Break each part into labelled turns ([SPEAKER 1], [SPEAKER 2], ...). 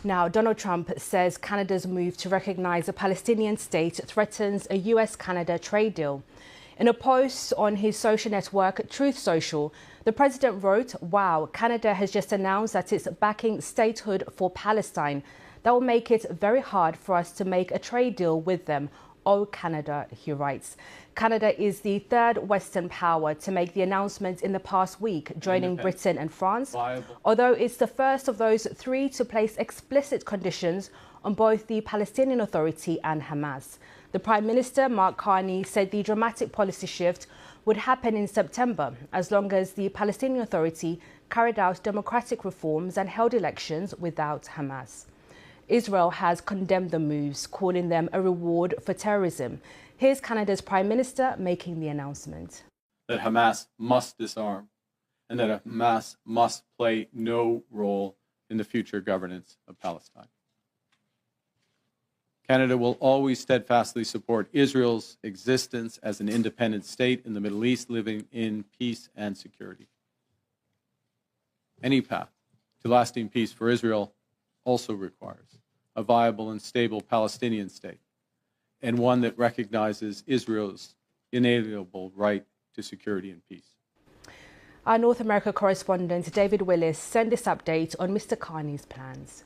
[SPEAKER 1] Now, Donald Trump says Canada's move to recognise a Palestinian state threatens a US-Canada trade deal. In a post on his social network, Truth Social, the president wrote, "Wow, Canada has just announced that it's backing statehood for Palestine. That will make it very hard for us to make a trade deal with them. Oh, Canada," he writes. Canada is the third Western power to make the announcement in the past week, joining Britain and France, although it's the first of those three to place explicit conditions on both the Palestinian Authority and Hamas. The Prime Minister, Mark Carney, said the dramatic policy shift would happen in September, as long as the Palestinian Authority carried out democratic reforms and held elections without Hamas. Israel has condemned the moves, calling them a reward for terrorism. Here's Canada's Prime Minister making the announcement.
[SPEAKER 2] That Hamas must disarm and that Hamas must play no role in the future governance of Palestine. Canada will always steadfastly support Israel's existence as an independent state in the Middle East, living in peace and security. Any path to lasting peace for Israel also requires a viable and stable Palestinian state, and one that recognizes Israel's inalienable right to security and peace.
[SPEAKER 1] Our North America correspondent David Willis sent this update on Mr. Carney's plans.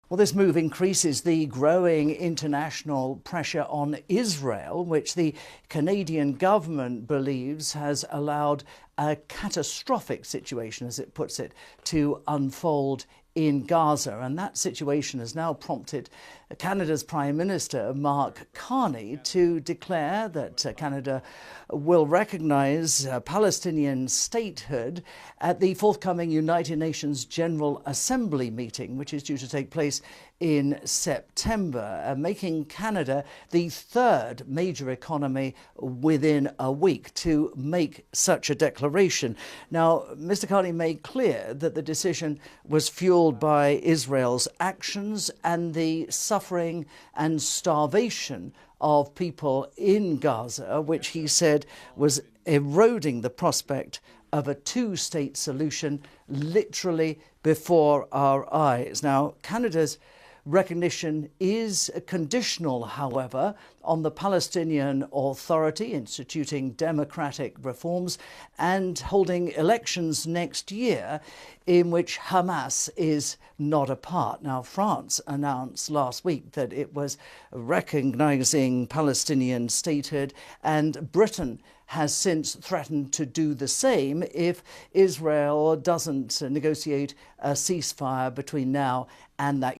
[SPEAKER 3] Well, this move increases the growing international pressure on Israel, which the Canadian government believes has allowed a catastrophic situation, as it puts it, to unfold in Gaza. And that situation has now prompted Canada's Prime Minister, Mark Carney, to declare that Canada will recognise Palestinian statehood at the forthcoming United Nations General Assembly meeting, which is due to take place in September, making Canada the third major economy within a week to make such a declaration. Now, Mr. Carney made clear that the decision was fuelled by Israel's actions and the suffering and starvation of people in Gaza, which he said was eroding the prospect of a two-state solution literally before our eyes. Now, Canada's recognition is conditional, however, on the Palestinian Authority instituting democratic reforms and holding elections next year in which Hamas is not a part. Now, France announced last week that it was recognizing Palestinian statehood, and Britain has since threatened to do the same if Israel doesn't negotiate a ceasefire between now and that